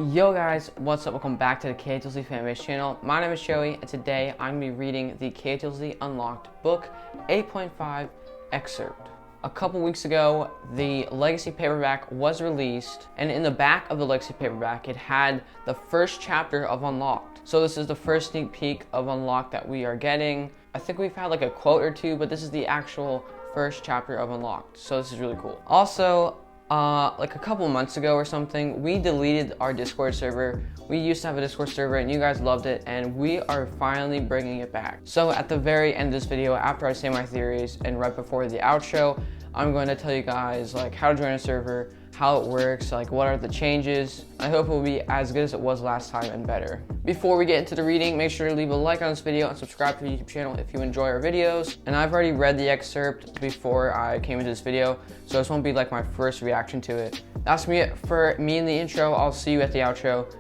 Yo guys, what's up? Welcome back to the KotLC Fanbase channel. My name is Joey, and today I'm going to be reading the KotLC Unlocked book 8.5 Excerpt. A couple weeks ago, the Legacy paperback was released, and in the back of the Legacy paperback, it had the first chapter of Unlocked. So this is the first sneak peek of Unlocked that we are getting. I think we've had like a quote or two, but this is the actual first chapter of Unlocked. So this is really cool. Also, like a couple months ago or something, we deleted our Discord server. We used to have a Discord server and you guys loved it, and we are finally bringing it back. So at the very end of this video, after I say my theories and right before the outro, I'm going to tell you guys like how to join a server, how it works, like what are the changes. I hope it will be as good as it was last time and better. Before we get into the reading, make sure to leave a like on this video and subscribe to the YouTube channel if you enjoy our videos. And I've already read the excerpt before I came into this video, so this won't be like my first reaction to it. That's it for me in the intro. I'll see you at the outro.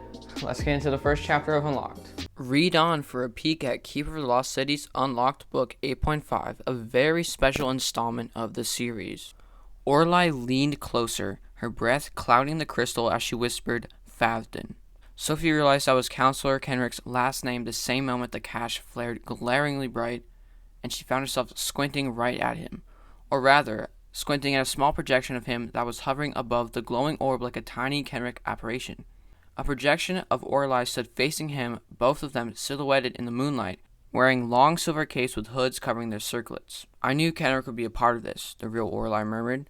Let's get into the first chapter of Unlocked. Read on for a peek at Keeper of the Lost Cities Unlocked Book 8.5, a very special installment of the series. Orlai leaned closer, her breath clouding the crystal as she whispered, Fathdin. Sophie realized that was Counselor Kenrick's last name the same moment the cache flared glaringly bright, and she found herself squinting right at him. Or rather, squinting at a small projection of him that was hovering above the glowing orb like a tiny Kenrick apparition. A projection of Orlai stood facing him, both of them silhouetted in the moonlight, wearing long silver capes with hoods covering their circlets. I knew Kenrick would be a part of this, the real Orlai murmured.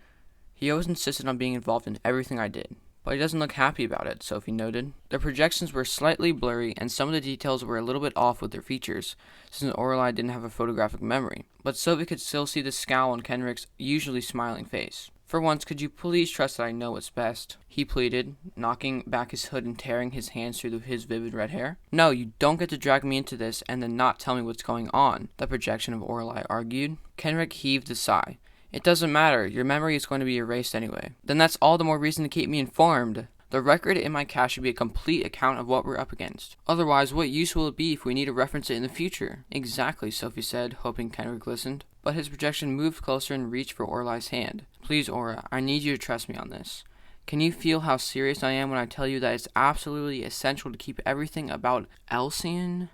He always insisted on being involved in everything I did, but he doesn't look happy about it, Sophie noted. The projections were slightly blurry, and some of the details were a little bit off with their features, since Orlai didn't have a photographic memory, but Sophie could still see the scowl on Kenrick's usually smiling face. For once, could you please trust that I know what's best? He pleaded, knocking back his hood and tearing his hands through his vivid red hair. No, you don't get to drag me into this and then not tell me what's going on, the projection of Orlai argued. Kenrick heaved a sigh. It doesn't matter, your memory is going to be erased anyway. Then that's all the more reason to keep me informed. The record in my cache should be a complete account of what we're up against. Otherwise, what use will it be if we need to reference it in the future? Exactly, Sophie said, hoping Kenrick listened. But his projection moved closer and reached for Orlai's hand. Please, Aura, I need you to trust me on this. Can you feel how serious I am when I tell you that it's absolutely essential to keep everything about Elysian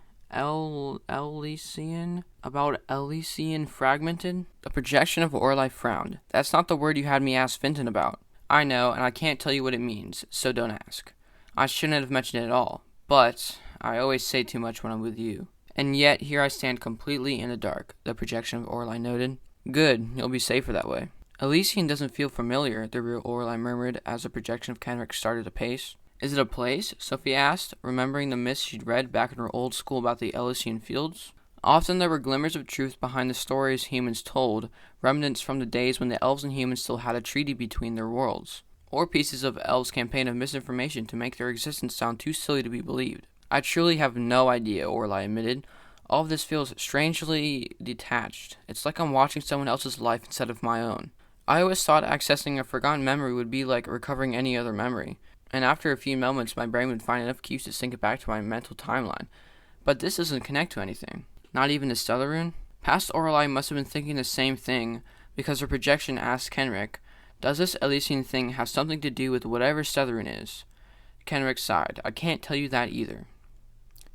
fragmented? The projection of Orlai frowned. That's not the word you had me ask Finton about. I know, and I can't tell you what it means, so don't ask. I shouldn't have mentioned it at all, but I always say too much when I'm with you. And yet, here I stand completely in the dark, the projection of Orlai noted. Good, you'll be safer that way. Elysian doesn't feel familiar, the real Orlai murmured as the projection of Kenrick started to pace. Is it a place? Sophie asked, remembering the myths she'd read back in her old school about the Elysian fields. Often there were glimmers of truth behind the stories humans told, remnants from the days when the elves and humans still had a treaty between their worlds, or pieces of elves' campaign of misinformation to make their existence sound too silly to be believed. I truly have no idea, Orlai admitted. All of this feels strangely detached. It's like I'm watching someone else's life instead of my own. I always thought accessing a forgotten memory would be like recovering any other memory, and after a few moments my brain would find enough cues to sync it back to my mental timeline. But this doesn't connect to anything. Not even the Stellar Rune? Past Orlai must have been thinking the same thing, because her projection asked Kenrick, does this Elysian thing have something to do with whatever Stellar Rune is? Kenrick sighed. I can't tell you that either.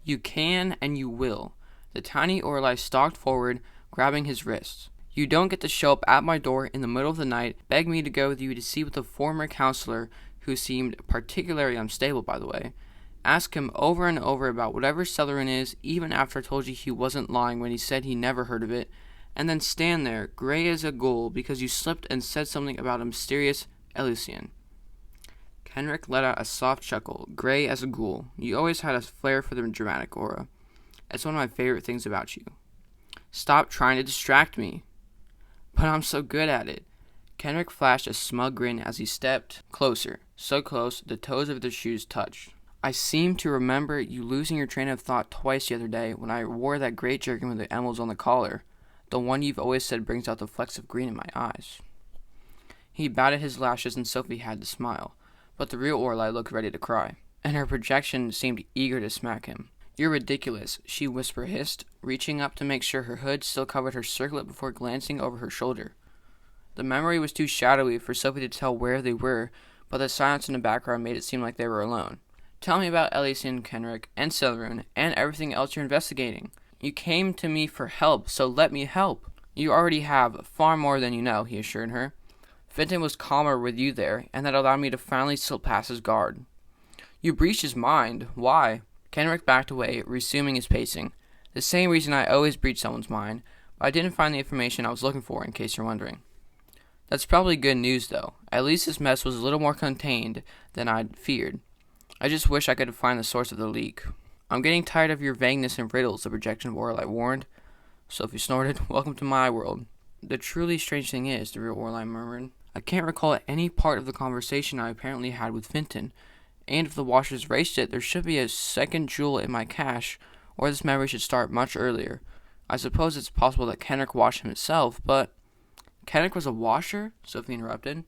You can and you will. The tiny Orlai stalked forward, grabbing his wrists. You don't get to show up at my door in the middle of the night, beg me to go with you to see what the former counselor, who seemed particularly unstable by the way, ask him over and over about whatever Stellar Rune is, even after I told you he wasn't lying when he said he never heard of it, and then stand there, gray as a ghoul, because you slipped and said something about a mysterious Elysian. Kenrick let out a soft chuckle. Gray as a ghoul. You always had a flair for the dramatic, Aura. It's one of my favorite things about you. Stop trying to distract me. But I'm so good at it. Kenrick flashed a smug grin as he stepped closer, so close the toes of their shoes touched. I seem to remember you losing your train of thought twice the other day when I wore that great jerkin with the emeralds on the collar, the one you've always said brings out the flecks of green in my eyes. He batted his lashes and Sophie had to smile, but the real Orlai looked ready to cry, and her projection seemed eager to smack him. You're ridiculous, she hissed, reaching up to make sure her hood still covered her circlet before glancing over her shoulder. The memory was too shadowy for Sophie to tell where they were, but the silence in the background made it seem like they were alone. Tell me about Elysian, Kenrick, and Celeron, and everything else you're investigating. You came to me for help, so let me help. You already have far more than you know, he assured her. Fenton was calmer with you there, and that allowed me to finally slip past his guard. You breached his mind. Why? Kenrick backed away, resuming his pacing. The same reason I always breach someone's mind, but I didn't find the information I was looking for, in case you're wondering. That's probably good news, though. At least this mess was a little more contained than I'd feared. I just wish I could find the source of the leak. I'm getting tired of your vagueness and riddles, the projection Orlai warned. Sophie snorted. Welcome to my world. The truly strange thing is, the real Orlai murmured, I can't recall any part of the conversation I apparently had with Fenton, and if the washers raced it, there should be a second jewel in my cache, or this memory should start much earlier. I suppose it's possible that Kenrick washed him himself, but... Kenrick was a washer? Sophie interrupted.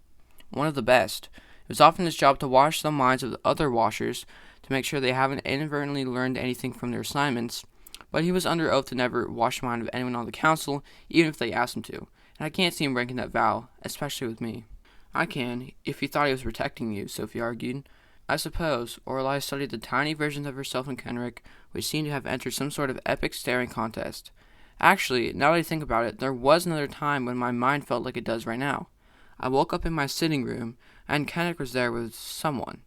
One of the best. It was often his job to wash the minds of the other washers to make sure they haven't inadvertently learned anything from their assignments, but he was under oath to never wash the mind of anyone on the council, even if they asked him to, and I can't see him breaking that vow, especially with me. I can, if he thought he was protecting you, Sophie argued. I suppose Orlai studied the tiny versions of herself and Kenrick, which seemed to have entered some sort of epic staring contest. Actually, now that I think about it, there was another time when my mind felt like it does right now. I woke up in my sitting room, and Kenrick was there with someone.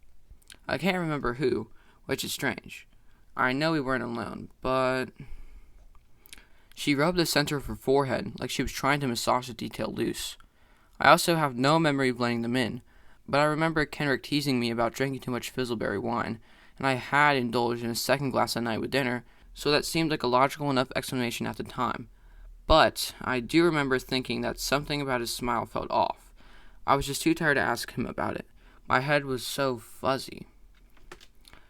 I can't remember who, which is strange. I know we weren't alone, but... She rubbed the center of her forehead, like she was trying to massage the detail loose. I also have no memory of letting them in, but I remember Kenrick teasing me about drinking too much fizzleberry wine, and I had indulged in a second glass a night with dinner, so that seemed like a logical enough explanation at the time. But I do remember thinking that something about his smile felt off. I was just too tired to ask him about it. My head was so fuzzy.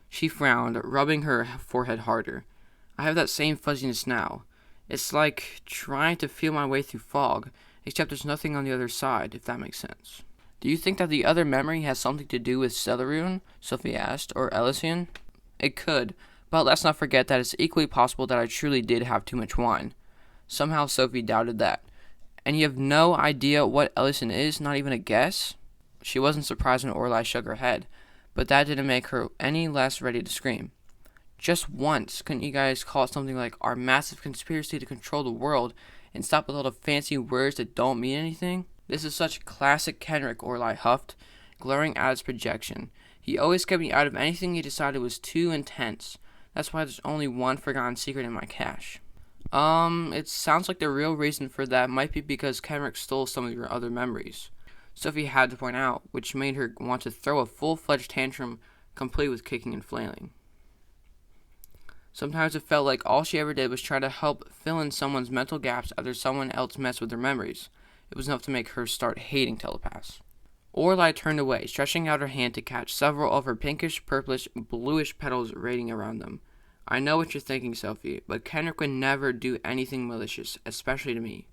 She frowned, rubbing her forehead harder. I have that same fuzziness now. It's like trying to feel my way through fog, except there's nothing on the other side, if that makes sense. Do you think that the other memory has something to do with Celeron? Sophie asked, or Elysian? It could, but let's not forget that it's equally possible that I truly did have too much wine. Somehow Sophie doubted that. And you have no idea what Elysian is, not even a guess? She wasn't surprised when Orlai shook her head, but that didn't make her any less ready to scream. Just once, couldn't you guys call it something like our massive conspiracy to control the world and stop with all the fancy words that don't mean anything? This is such classic Kenrick, Orlai huffed, glaring at his projection. He always kept me out of anything he decided was too intense. That's why there's only one forgotten secret in my cache. It sounds like the real reason for that might be because Kenrick stole some of your other memories. Sophie had to point out, which made her want to throw a full-fledged tantrum, complete with kicking and flailing. Sometimes it felt like all she ever did was try to help fill in someone's mental gaps after someone else messed with their memories. It was enough to make her start hating telepaths. Orlai turned away, stretching out her hand to catch several of her pinkish, purplish, bluish petals radiating around them. I know what you're thinking, Sophie, but Kenrick would never do anything malicious, especially to me.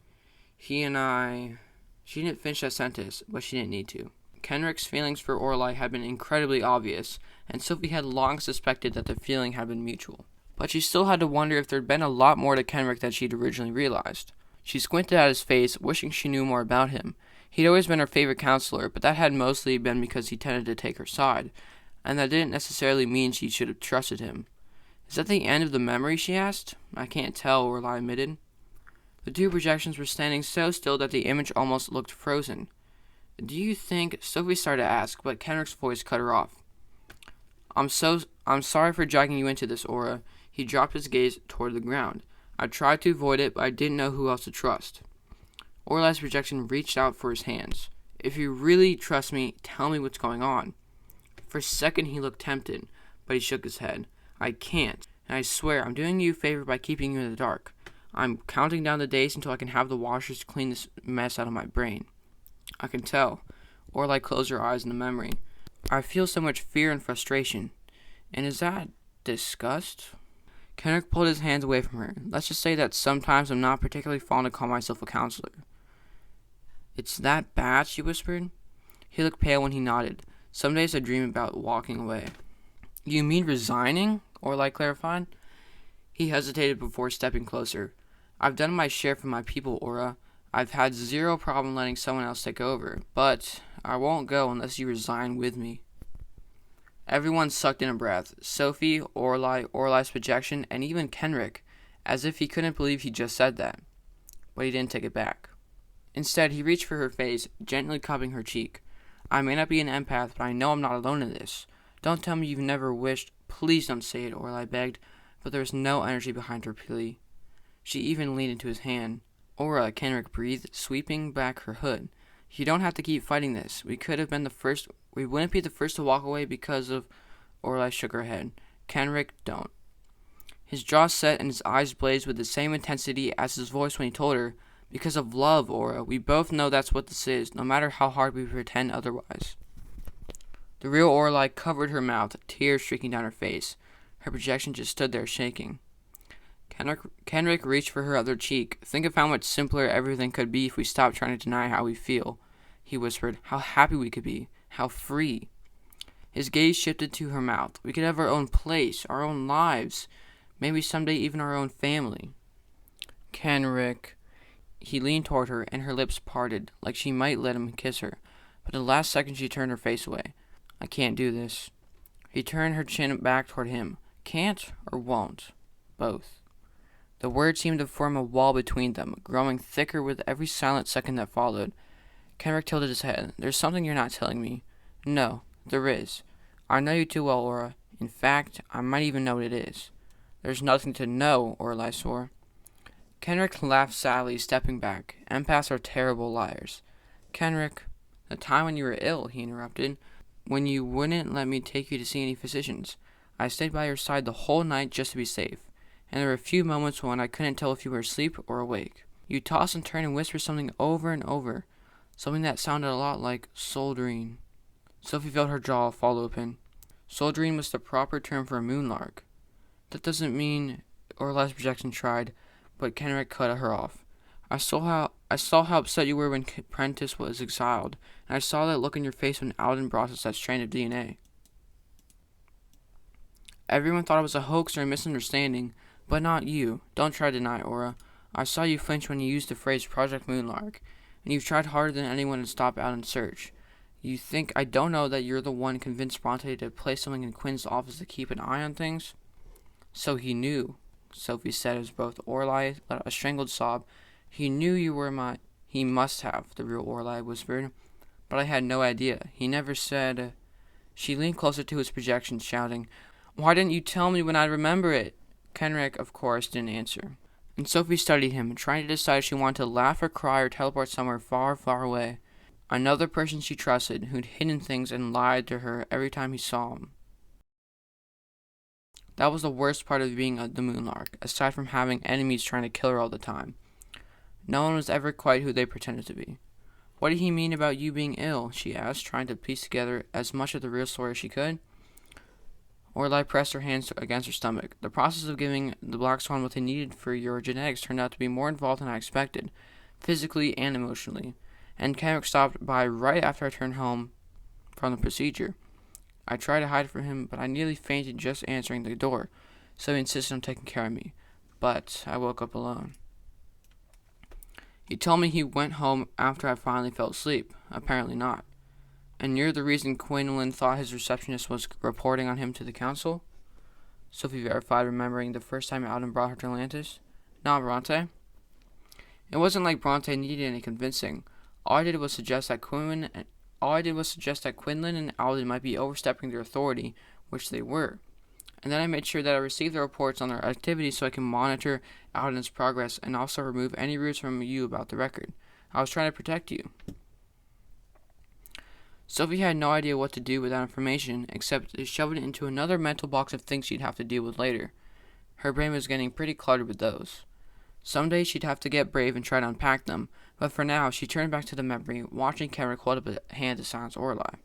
She didn't finish that sentence, but she didn't need to. Kenrick's feelings for Orlai had been incredibly obvious, and Sophie had long suspected that the feeling had been mutual. But she still had to wonder if there'd been a lot more to Kenrick than she'd originally realized. She squinted at his face, wishing she knew more about him. He'd always been her favorite counselor, but that had mostly been because he tended to take her side, and that didn't necessarily mean she should have trusted him. Is that the end of the memory, she asked? I can't tell, Orlai admitted. The two projections were standing so still that the image almost looked frozen. Do you think... Sophie started to ask, but Kenrick's voice cut her off. I'm sorry for dragging you into this, Aura. He dropped his gaze toward the ground. I tried to avoid it, but I didn't know who else to trust. Orlai's projection reached out for his hands. If you really trust me, tell me what's going on. For a second he looked tempted, but he shook his head. I can't, and I swear I'm doing you a favor by keeping you in the dark. I'm counting down the days until I can have the washers clean this mess out of my brain. I can tell. Orlai closed her eyes in the memory. I feel so much fear and frustration. And is that disgust? Kenrick pulled his hands away from her. Let's just say that sometimes I'm not particularly fond to call myself a counselor. It's that bad, she whispered. He looked pale when he nodded. Some days I dream about walking away. You mean resigning? Orlai clarified. He hesitated before stepping closer. I've done my share for my people, Aura. I've had zero problem letting someone else take over, but I won't go unless you resign with me. Everyone sucked in a breath. Sophie, Orlai's projection, and even Kenrick, as if he couldn't believe he just said that. But he didn't take it back. Instead, he reached for her face, gently cupping her cheek. I may not be an empath, but I know I'm not alone in this. Don't tell me you've never wished. Please don't say it, Orlai begged, but there was no energy behind her plea. She even leaned into his hand. Aura, Kenrick breathed, sweeping back her hood. You don't have to keep fighting this. We wouldn't be the first to walk away because of... Orlai shook her head. Kenrick, don't. His jaw set and his eyes blazed with the same intensity as his voice when he told her, because of love, Aura. We both know that's what this is, no matter how hard we pretend otherwise. The real Orlai covered her mouth, tears streaking down her face. Her projection just stood there shaking. Kenrick reached for her other cheek. Think of how much simpler everything could be if we stopped trying to deny how we feel, he whispered. How happy we could be. How free. His gaze shifted to her mouth. We could have our own place, our own lives, maybe someday even our own family. Kenrick. He leaned toward her, and her lips parted, like she might let him kiss her. But at the last second she turned her face away. I can't do this. He turned her chin back toward him. Can't or won't? Both. The words seemed to form a wall between them, growing thicker with every silent second that followed. Kenrick tilted his head. There's something you're not telling me. No, there is. I know you too well, Aura. In fact, I might even know what it is. There's nothing to know, Orlai swore. Kenrick laughed sadly, stepping back. Empaths are terrible liars. Kenrick, the time when you were ill, he interrupted, when you wouldn't let me take you to see any physicians. I stayed by your side the whole night just to be safe, and there were a few moments when I couldn't tell if you were asleep or awake. You toss and turn and whisper something over and over, something that sounded a lot like soldering. Sophie felt her jaw fall open. Soldering was the proper term for a moonlark. That doesn't mean... Orlai's projection tried, but Kenrick cut her off. I saw how upset you were when Prentice was exiled, and I saw that look in your face when Alden brought us that strand of DNA. Everyone thought it was a hoax or a misunderstanding, but not you. Don't try to deny it, Aura. I saw you flinch when you used the phrase Project Moonlark, and you've tried harder than anyone to stop Alden's search. You think I don't know that you're the one convinced Bronte to place something in Quinn's office to keep an eye on things? So he knew, Sophie said as both Orlai let out a strangled sob. He knew you were my... He must have, the real Orlai whispered. But I had no idea. He never said... She leaned closer to his projection, shouting, Why didn't you tell me when I'd remember it? Kenrick, of course, didn't answer. And Sophie studied him, trying to decide if she wanted to laugh or cry or teleport somewhere far, far away. Another person she trusted, who'd hidden things and lied to her every time he saw him. That was the worst part of being the Moonlark, aside from having enemies trying to kill her all the time. No one was ever quite who they pretended to be. What did he mean about you being ill? She asked, trying to piece together as much of the real story as she could. Orlai pressed her hands against her stomach. The process of giving the Black Swan what they needed for your genetics turned out to be more involved than I expected, physically and emotionally. And Kenrick stopped by right after I turned home from the procedure. I tried to hide from him, but I nearly fainted just answering the door, so he insisted on taking care of me. But I woke up alone. He told me he went home after I finally fell asleep. Apparently not. And you're the reason Quinlan thought his receptionist was reporting on him to the council? Sophie verified, remembering the first time Alden brought her to Atlantis. Not Bronte. It wasn't like Bronte needed any convincing. All I did was suggest that Quinlan and Alden might be overstepping their authority, which they were. And then I made sure that I received the reports on their activities so I can monitor Alden's progress and also remove any rumors from you about the record. I was trying to protect you. Sophie had no idea what to do with that information, except to shove it into another mental box of things she'd have to deal with later. Her brain was getting pretty cluttered with those. Someday she'd have to get brave and try to unpack them, but for now she turned back to the memory, watching Kenrick hold up a hand to silence Orlai.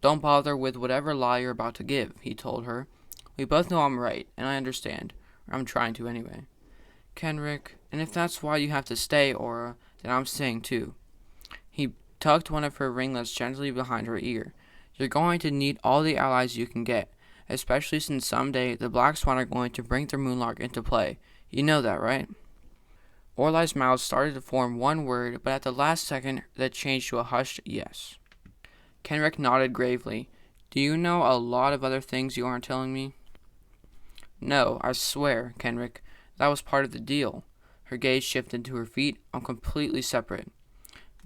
Don't bother with whatever lie you're about to give, he told her. We both know I'm right, and I understand. Or I'm trying to anyway. Kenrick, and if that's why you have to stay, Aura, then I'm staying too. He tucked one of her ringlets gently behind her ear. You're going to need all the allies you can get, especially since someday the Black Swan are going to bring their Moonlark into play. You know that, right? Orlai's mouth started to form one word, but at the last second that changed to a hushed yes. Kenrick nodded gravely. Do you know a lot of other things you aren't telling me? No, I swear, Kenrick. That was part of the deal. Her gaze shifted to her feet. I'm completely separate.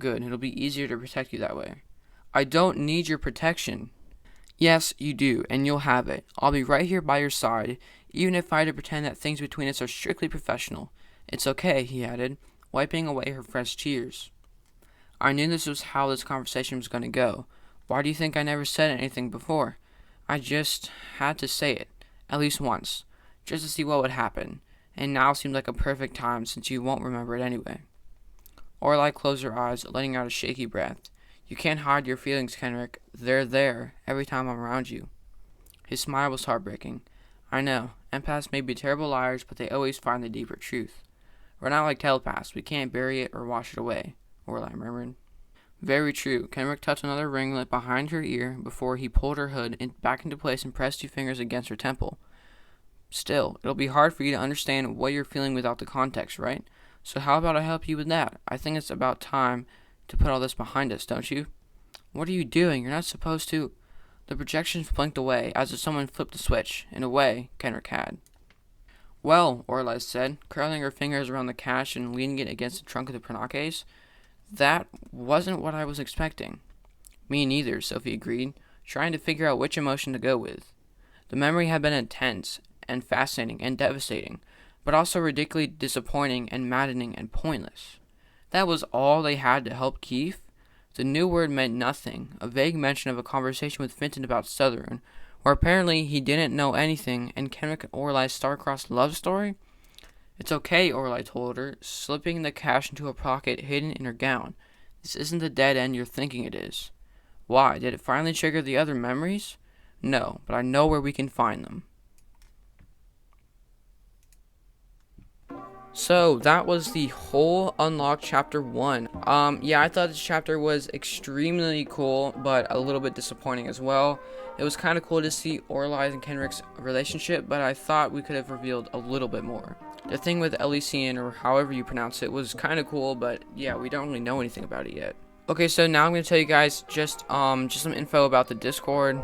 Good, it'll be easier to protect you that way. I don't need your protection. Yes, you do, and you'll have it. I'll be right here by your side, even if I had to pretend that things between us are strictly professional. It's okay, he added, wiping away her fresh tears. I knew this was how this conversation was going to go. Why do you think I never said anything before? I just had to say it, at least once, just to see what would happen, and now seems like a perfect time since you won't remember it anyway. Orlai closed her eyes, letting out a shaky breath. You can't hide your feelings, Kenrick. They're there every time I'm around you. His smile was heartbreaking. I know, empaths may be terrible liars, but they always find the deeper truth. We're not like telepaths. We can't bury it or wash it away, Orlai murmured. Very true. Kenrick touched another ringlet behind her ear before he pulled her hood back into place and pressed 2 fingers against her temple. Still, it'll be hard for you to understand what you're feeling without the context, right? So how about I help you with that? I think it's about time to put all this behind us, don't you? What are you doing? You're not supposed to. The projections blinked away, as if someone flipped a switch. In a way, Kenrick had. Well, Orlai said, curling her fingers around the cache and leaning it against the trunk of the Pranat case. That wasn't what I was expecting. Me neither, Sophie agreed, trying to figure out which emotion to go with. The memory had been intense and fascinating and devastating, but also ridiculously disappointing and maddening and pointless. That was all they had to help Keith? The new word meant nothing, a vague mention of a conversation with Fenton about Southern, where apparently he didn't know anything, and Kenrick and Orlai's star-crossed love story? It's okay, Orlai told her, slipping the cash into a pocket hidden in her gown. This isn't the dead end you're thinking it is. Why, did it finally trigger the other memories? No, but I know where we can find them. So, that was the whole Unlocked Chapter 1. Yeah, I thought this chapter was extremely cool, but a little bit disappointing as well. It was kind of cool to see Orlai and Kenrick's relationship, but I thought we could have revealed a little bit more. The thing with Elysian, or however you pronounce it, was kind of cool, but yeah, we don't really know anything about it yet. Okay, so now I'm going to tell you guys just some info about the Discord.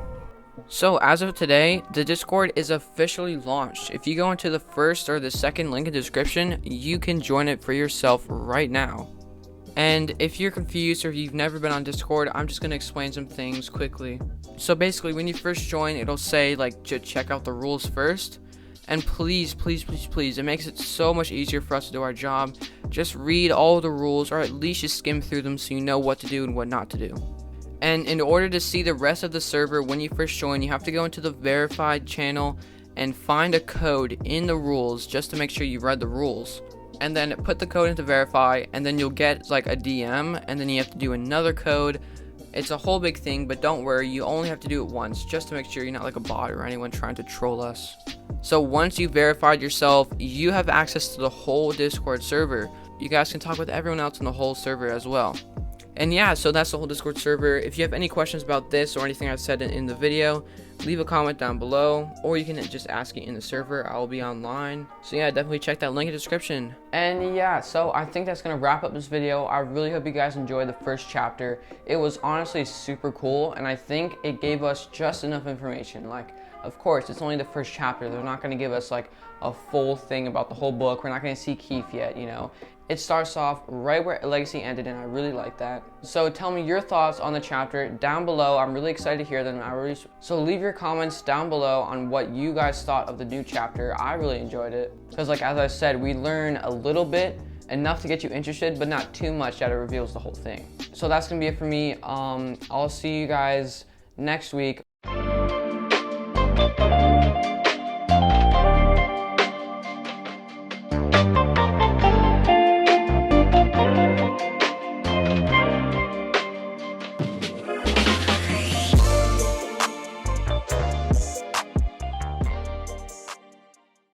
So, as of today, the Discord is officially launched. If you go into the first or the second link in the description, you can join it for yourself right now. And if you're confused or if you've never been on Discord, I'm just going to explain some things quickly. So basically, when you first join, it'll say, like, to check out the rules first. And please, please, please, please, it makes it so much easier for us to do our job. Just read all the rules, or at least just skim through them so you know what to do and what not to do. And in order to see the rest of the server when you first join, you have to go into the verified channel and find a code in the rules just to make sure you read the rules. And then put the code into verify, and then you'll get like a DM, and then you have to do another code. It's a whole big thing, but don't worry, you only have to do it once just to make sure you're not like a bot or anyone trying to troll us. So once you've verified yourself, you have access to the whole Discord server. You guys can talk with everyone else in the whole server as well. And yeah, so that's the whole Discord server. If you have any questions about this or anything I said in the video, leave a comment down below, or you can just ask it in the server. I will be online. So yeah, definitely check that link in the description. And yeah, so I think that's gonna wrap up this video. I really hope you guys enjoyed the first chapter. It was honestly super cool, and I think it gave us just enough information. Like, of course, it's only the first chapter. They're not gonna give us like a full thing about the whole book. We're not gonna see Keith yet, you know. It starts off right where Legacy ended, and I really like that. So tell me your thoughts on the chapter down below. I'm really excited to hear them. So leave your comments down below on what you guys thought of the new chapter. I really enjoyed it. Because like, as I said, we learn a little bit, enough to get you interested, but not too much that it reveals the whole thing. So that's gonna be it for me. I'll see you guys next week.